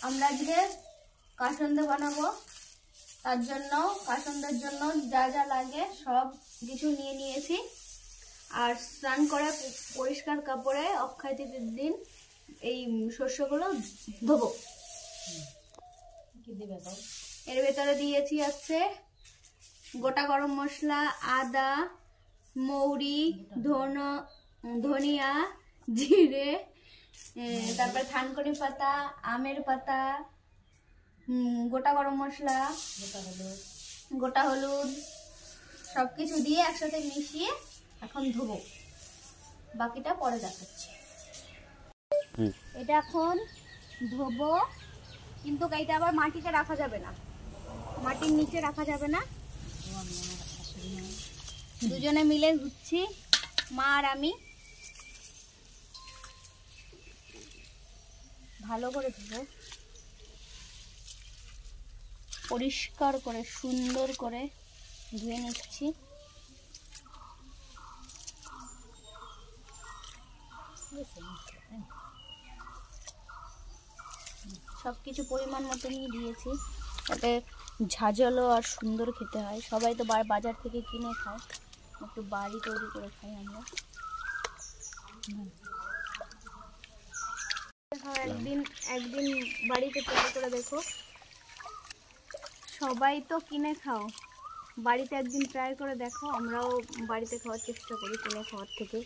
আমরা আজকে কাসন্দ বানাবো, তার জন্য কাসন্দের জন্য যা যা লাগে সব কিছু নিয়ে নিয়েছি। আর স্নান করে পরিষ্কার কাপড়ে অক্ষয় তৃতীয়ার দিন এই শস্যগুলো ধোবো। এর ভেতরে দিয়েছি আছে গোটা গরম মশলা, আদা, মৌরি, ধনিয়া, জিরে, তারপরে থানকুনি পাতা, আমের পাতা, গোটা গরম মশলা, গোটা হলুদ সবকিছু দিয়ে একসাথে মিশিয়ে এখন ধোবো। বাকিটা পরে দেখাচ্ছি। এটা এখন ধোবো, কিন্তু এটা আবার মাটিতে রাখা যাবে না, মাটির নিচে রাখা যাবে না। দুজনে মিলে ধুচ্ছি, মা আর আমি। ভালো করে ধুবো, পরিষ্কার করে সুন্দর করে ধুয়ে নিচ্ছি। সবকিছু পরিমাণ মতো নিয়ে দিয়েছি, যাতে ঝাঁঝালো আর সুন্দর খেতে হয়। সবাই তো বাজার থেকে কিনে খায়, একটু বাড়ি তৈরি করে খাই আমরা। একদিন বাড়িতে তৈরি করে দেখো। সবাই তো কিনে খাও, বাড়িতে একদিন ট্রাই করে দেখো। আমরাও বাড়িতে খাওয়ার চেষ্টা করি কিনে খাওয়ার থেকে।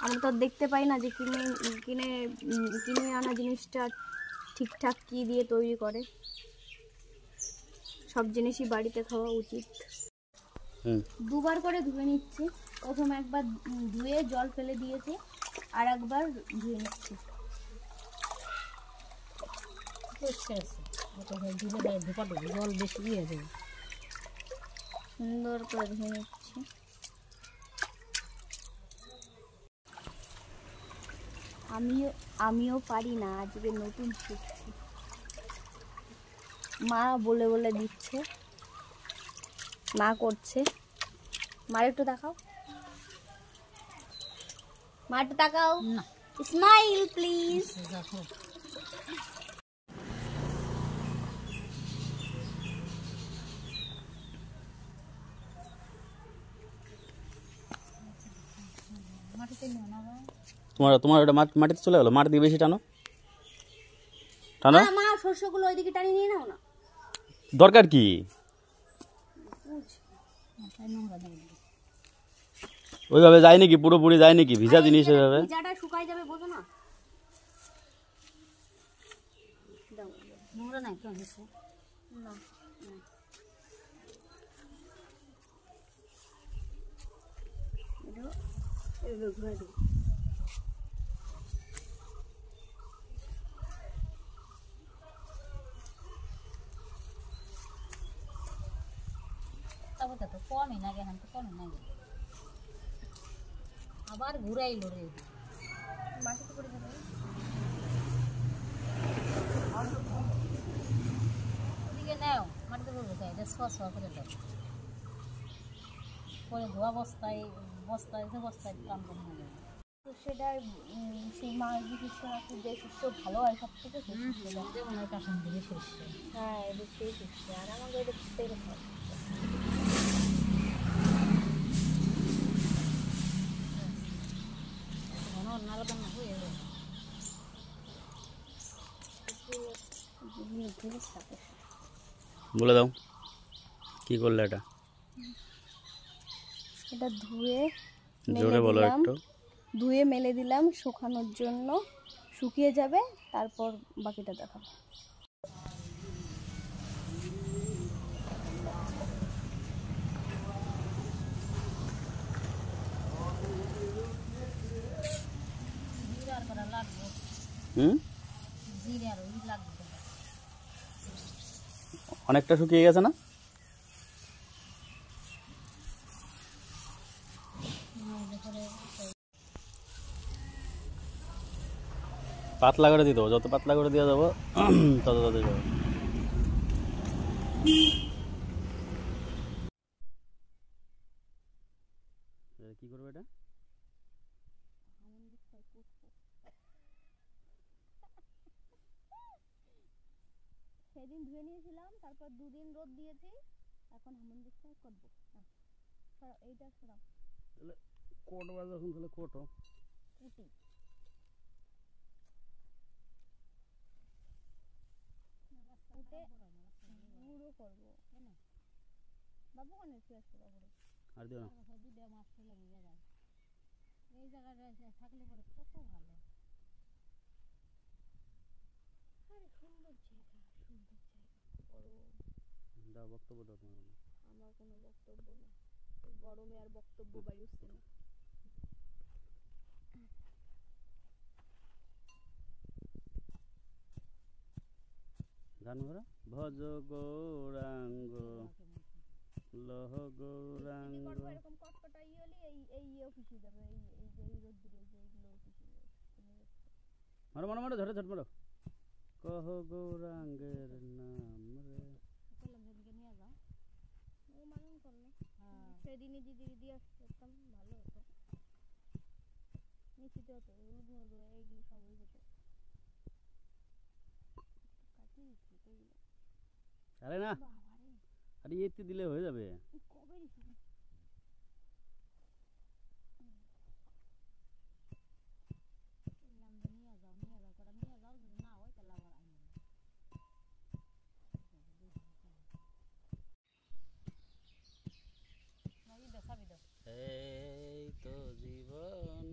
আমরা তো দেখতে পাই না যে কিনে আনা জিনিসটা ঠিকঠাক কি দিয়ে তৈরি করে। সব জিনিসই বাড়িতে খাওয়া উচিত। দুবার করে ধুয়ে নিচ্ছি। প্রথম একবার ধুয়ে জল ফেলে দিয়েছি, আর একবার ধুয়ে নিচ্ছি। জল বেশি দিয়ে দেবে, সুন্দর করে ধুয়ে নিচ্ছি। আমিও পারি না, আজকে নতুন শিখছি। মা বলে বলে দিচ্ছে, মা করছে। মার একটু দেখাও, মা একটু তাকাও, স্মাইল প্লিজ। তোমার ওটা মাটিতে চলে গেল, মাটি দিয়ে বেশি টানো টানো। মা শস্যগুলো ওইদিকে টানি নিয়ে নাও না, দরকার কি? ওইভাবে যায় নাকি? পুরোপুরি যায় নাকি? ভিজা জিনিস ওইভাবে ভিজাটা শুকাই যাবে, বোঝো না? নোংরা নাই তো না। কমই না, এখন তো কমই না, আবার ঘুরাইলো রে, মাটিতে পড়ে যাবে। ওদিকে নাও, মাটিতে পড়বে তাই, এটা ছ করে দাও। পরে ধোয়া বস্তায় কাম করে নেবে। তো সেটার সেই মাছ যে শস্য ভালো হয় সব থেকে, যেমন হয় কাশন দিকে শস্য। হ্যাঁ, এদের সেই শস্য। আর আমাকে এটা তেল খাওয়া বলে দাও কি করলে এটা? এটা ধুয়ে মেলে দিলাম শুকানোর জন্য। শুকিয়ে যাবে, তারপর বাকিটা দেখাবো। অনেকটা শুকিয়ে গেছে না? পাতলা করে দিয়ে দেবো, যত পাতলা করে দিয়ে দেবো তত তত যাবে। কি করবে এটা? সেদিন ধুয়ে নিয়েছিলাম, তারপর 2 দিন রোদ দিয়েছি, এখন হেমন্দিকটা করবো। এইটা সরাও, তাহলে কোটো বাজে এখন, তাহলে কোটো কুটি কুটে গুঁড়ো করবো। বাবু কোনে শেষ করবো আর দিও না। দুধে মাছ ফেলে নিয়ে যায়, এই জায়গাটা থাকলে পরে কত ভালো। আরে সুন্দর জায়গা, সুন্দর জায়গা। দাও বক্তব্য দাও তোমার। আমার কোনো বক্তব্য নেই, গরমে আর বক্তব্য বাড়িচ্ছে না। গান করা ভজ গৌরাঙ্গ লহ গৌরাঙ্গ। এরকম কটকটা ইয়ে হলে এই অফিসে যাবে, এই যে এই রোদ্দুরে যে এইগুলো অফিসে মারো মারো মারো, ধরে ধরে মারো। কহ গৌরাঙ্গের নাম রে। বললাম যেদিকে নিয়ে যাও, ও মালুম করলো। সেদিনই দিদি দিয়ে আসতাম, ভালো হতো। নিশ্চিত হতো, হলুদ মধুরে এইগুলো সব হয়ে যেত। কাটিয়ে দিচ্ছি এগুলো। আরে না, আরে এতে দিলে হয়ে যাবে। কবে দিছি নিয়ে যাও, নিয়ে যাও করে নিয়ে যাও, যদি না হয় তাহলে আবার আনি। এই তো জীবন।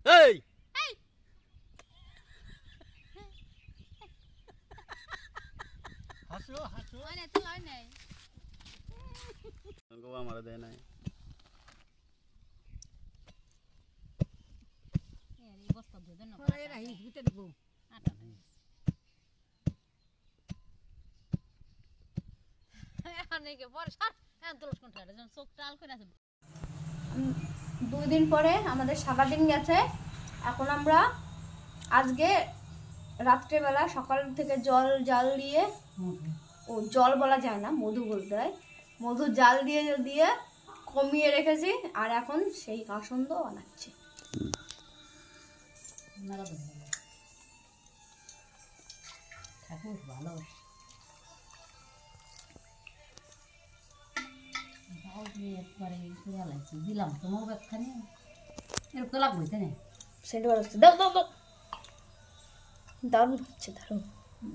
এই হাসো হাসো, মানে তো হয় নাই গোয়া মারা দেয় নাই। এই বস্তা ধুয়ে দেন না, পরে রাইস দিতে দেব আটা। অনেকে পরে সার হ্যাঁ তুলস কোনটা যেন চোখ টাল করে আছে। 2 দিন পরে আমাদের সারাদিন গেছে। এখন আমরা আজকে রাত্রেবেলা সকাল থেকে জাল দিয়ে, ও জল বলা যায় না, মধু বলতে হয়, মধু জাল দিয়ে দিয়ে কমিয়ে রেখেছি। আর এখন সেই কাসন্দ বানাচ্ছি। ঠাকুর ভালো দিলাম তোমার ব্যাখ্যানে এরকম লাগবে তাই না? সেটা হচ্ছে দাও দাও দাও, দারুণ হচ্ছে, দারুণ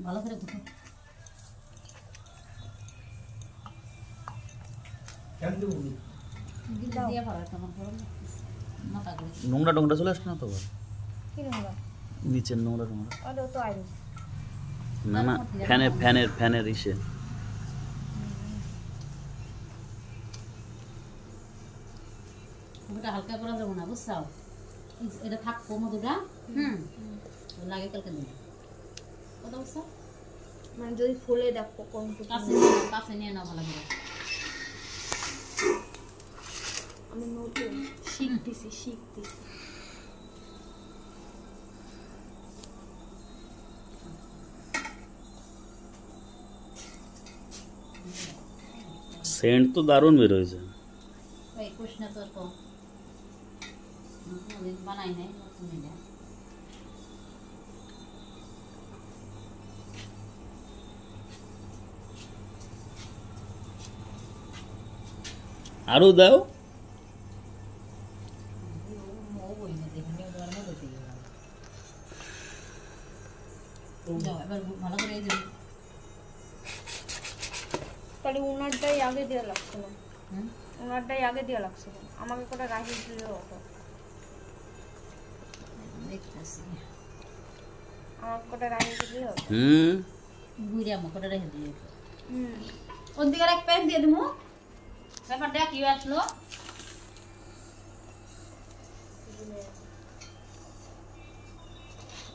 ভালো করে গুটো। নোংরা টোংরা চলে আসবে না তো? কি নোংরা? নিচের নোংরা টোংরা তো আইন না না, ফ্যানের ইসে। মধুটা হালকা করা যাবো না, বুঝছো? এটা থাকবো মধুটা, লাগে কালকে দিন কথা বুঝছো? মানে যদি ফুলে দেখো কোন কাছে নিয়ে নাও ভালো করে। আমি নতুন শিখতেছি। সেন্ট তো দারুণ বের হয়েছে। ওই কৃষ্ণ তোর কম বানাই নাই, নতুন এটা আরো দাও। এবার ভালো করে এই যে তাহলে উনারটাই আগে দেওয়া লাগছিল, উনারটাই আগে দেওয়া লাগছিল, আমাকে করে রাখি দিলে হতো। দেখতেছি আমার কটা রাখি দিলে হতো। ঘুরে আমার করে রেখে দিয়ে ওর দিকে এক প্যাক দিয়ে দেবো। ব্যাপারটা কি আসলো?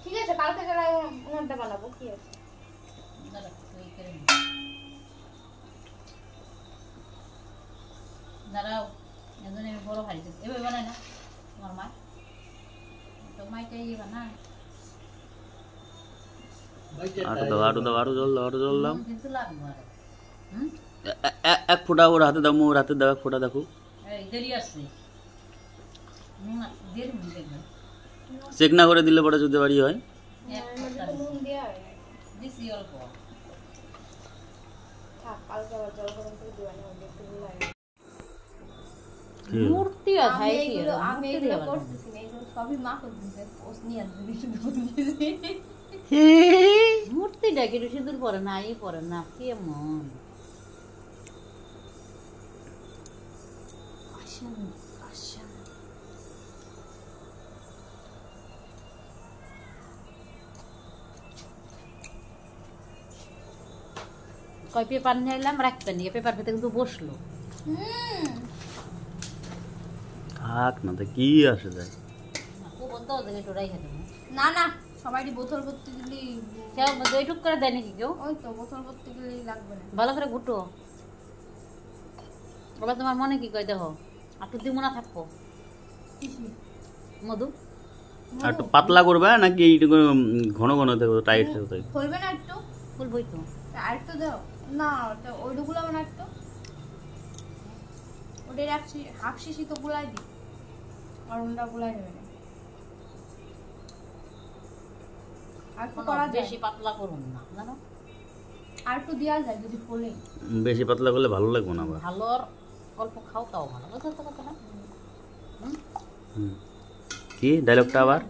ঠিক আছে, কালকে যারা উনানটা বানাবো, কি আছে? দাঁড়াও, এজন্য আমি বড় ভাই এভাবে বানাই না তোমার মা, তো মাইটাই বানায়। আরো দাও, আরো জল দাও, আরো জল দাও। কিন্তু লাগবে আরো। এক ফোঁটা ওর হাতে দাও, ওর হাতে দাও এক ফোঁটা, দেখো এই দেরি আছে, না দেরি হয়ে যাবে। চেক না করে দিলে পরে যদি বাড়ি হয়। এক ফোঁটা নুন দেয়া হয়। দিছি অল্প। থাক, কালকে আবার জল গরম করে দিবানি, হবে একটু লাগে। মূর্তি আছে আমি এগুলো করতেছি না, এগুলো সবই মা করতেছে, পোস্ট নিয়ে আসবে শুধু। মূর্তিটা কি সিঁদুর পরে না, ই পরে না, কেমন কয় পেপার নিয়ে এলাম, রাখতে নিয়ে পেপার পেতে কিন্তু বসলো। থাক না, তো কি আসে যায়। না না, সবাই বোতল ভর্তি দিলেই, কেউ এইটুক করে দেয় নাকি কেউ? ওই তো বোতল ভর্তি দিলেই লাগবে না। ভালো করে ঘুটো। ওরা তোমার মনে কি কয় দেখো, একটু দিব না থাকবো মধু। আর একটু পাতলা করবে নাকি এইটুকু ঘন ঘন থাকবে, টাইট থাকবে? খুলবে না একটু? খুলবই তো। আর একটু দাও না, ওইটুকু গুলো না একটু, ওটা রাখছি হাফ শিশি তো গুলাই দিই, আর ওটা গুলাই দেবে না। আর একটু করা যায়, বেশি পাতলা করুন না জানো, আর একটু দেওয়া যায় যদি ফোলে। বেশি পাতলা করলে ভালো লাগবে না আবার। ভালো অল্প খাও তাও ভালো, বুঝতে তো কথাটা। কি ডায়লগটা আবার?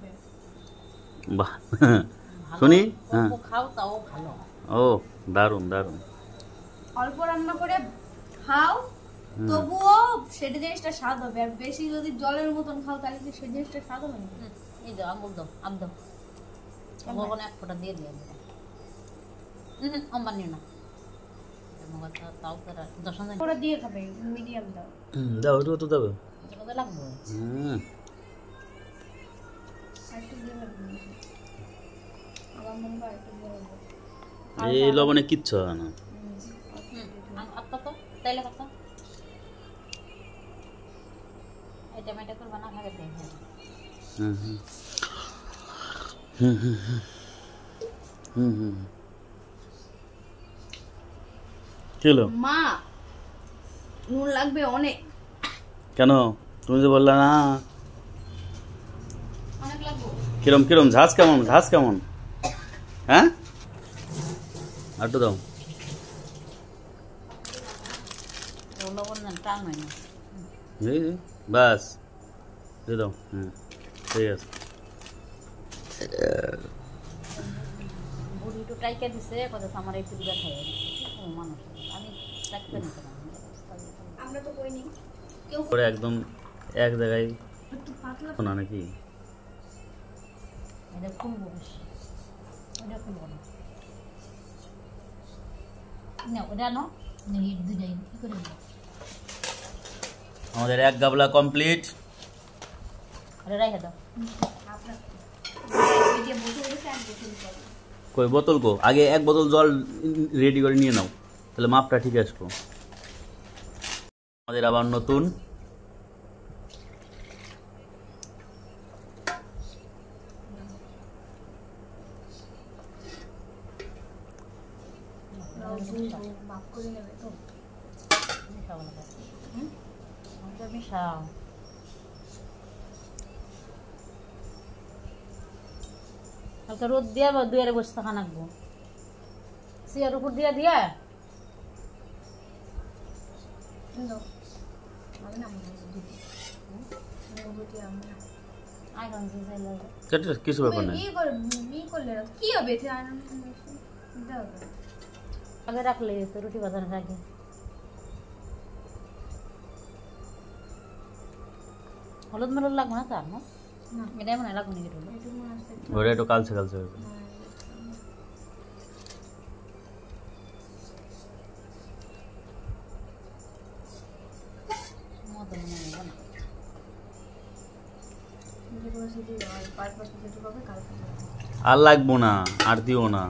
বাহ, শুনি। হ্যাঁ, অল্প খাও তাও ভালো। ও দারুণ দারুণ। অল্প রান্না করে খাও, তবুও সেটা জিনিসটা স্বাদ হবে। আর বেশি যদি জলের মতন খাও তাহলে কি সেই জিনিসটা স্বাদ হবে না? এই দাও আমুল দাও, আম দাও, ওখানে এক ফোঁটা দিয়ে দিয়ে অম্বানি না, তাও তারা 10 দিন ওরা দিয়ে খাবে, মিডিয়াম দাও। দাও একটু তো দাও। কত লাগবে? আর একটু দিয়ে রাখবে, আমার মনে হয় একটু দিয়ে রাখবে। এই লবণে কিচ্ছু হয় না। আত্মা তো তাইলে কত এই টমেটো করে বানা খাবে দেখ। চলো মা, নুন লাগবে অনেক। কেন? তুমি যে বললা না। অনেক লাগবে। কিরম কিরম ঝাঁজ কেমন? ঝাঁজ কেমন? হ্যাঁ, একটু দাও। লবণ না টান হয় না। বাস দিয়ে দাও। ঠিক আছে। বুড়ি তো টাইকা দিছে, কত আমার এই পিঠা খাই মানুষ, আমি রাখতে নিতে না। আমরা তো কইনি কেউ পরে একদম এক জায়গায় একটু পাতলা না নাকি? এটা খুলবো বেশি, ওটা খুলবো না। না ওটা নো হিট দুটাই কি করে নেব? আমাদের এক গাবলা কমপ্লিট। আরে রাইখা দাও। আপনার এই যে বোতল আছে আর বোতল জল। কই বোতল কো? আগে এক বোতল জল রেডি করে নিয়ে নাও, তাহলে মাপটা ঠিক আসবো। আমাদের আবার নতুন মাপ করে নেবে তো। মিশাও না ওটা মিশাও। কালকে রোদ দিয়া বা দুয়ারে বসে থাকা নাকবো, চেয়ার উপর দিয়া দিয়া দাও আমি না মনে দিদি বুঝি আমি না আইরন দিয়ে যাই লাগে। সেটা কিছু ব্যাপার না। কি করলে কি হবে এতে আয়রন দাও আগে রাখলে তো রুটি বাজানোর আগে। হলুদ মেলুদ লাগবে না তার না, এটাই মনে হয় লাগবে নাকি? ওটা একটু কালচে কালচে হয়েছে। মতো মনে হয় না। আর বারবার যেটুকু হবে কালকে করবো। আর লাগবো না, আর দিও না,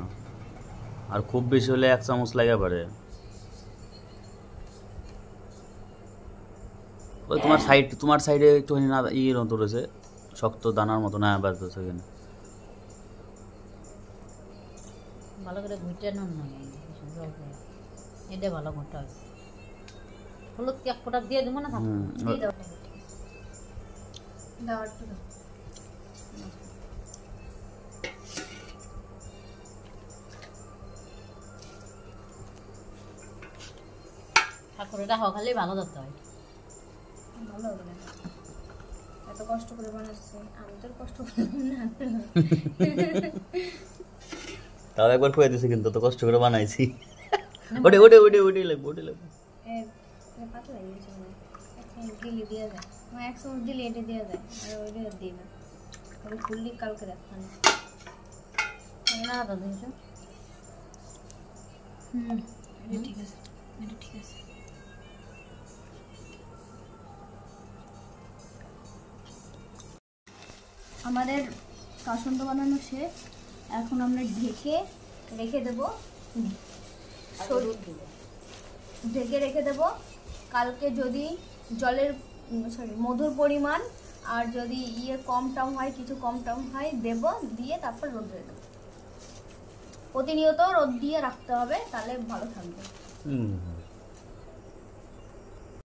আর খুব বেশি হলে 1 চামচ লাগা পারে। ওই তোমার সাইডে একটুখানি না ইয়ের মতো রয়েছে, শক্ত দানার মতো। না বাস বাস এখানে ভালো করে ঘুটে নুন না জল দিয়ে, এটা ভালো ঘুরতে হবে। হলুদ এক ফোঁটা দিয়ে দেবো না? থাক দিয়ে দাও, দাও একটু দাও। ঠাকুরটা হওয়া খালি ভালো ধরতে হয়। ভালো হবে না, এত কষ্ট করে বানাচ্ছি আমি, তোর কষ্ট করলাম না। তাও একবার খুঁয়ে দিছি, কিন্তু তো কষ্ট করে বানাইছি। ওটে লাগবে। পাতলা হয়ে গেছে মনে হয়, এক চামচ দিলে দেওয়া যায়, এক চামচ দিলে এটা দেওয়া যায়, আর ওইটা দিই না, ওটা খুললি কালকে রাখতাম। না দাদা দিয়েছো? এটা ঠিক আছে, এটা ঠিক আছে। আমাদের কাসন্দ বানানো শেষ, এখন আমরা ঢেকে রেখে দেব, ঢেকে রেখে দেব। কালকে যদি জলের মধুর পরিমাণ আর যদি কম টম হয়, কিছু কম টম হয় দেব, দিয়ে তারপর রোদে দেবো। প্রতিনিয়ত রোদ দিয়ে রাখতে হবে, তাহলে ভালো থাকবে।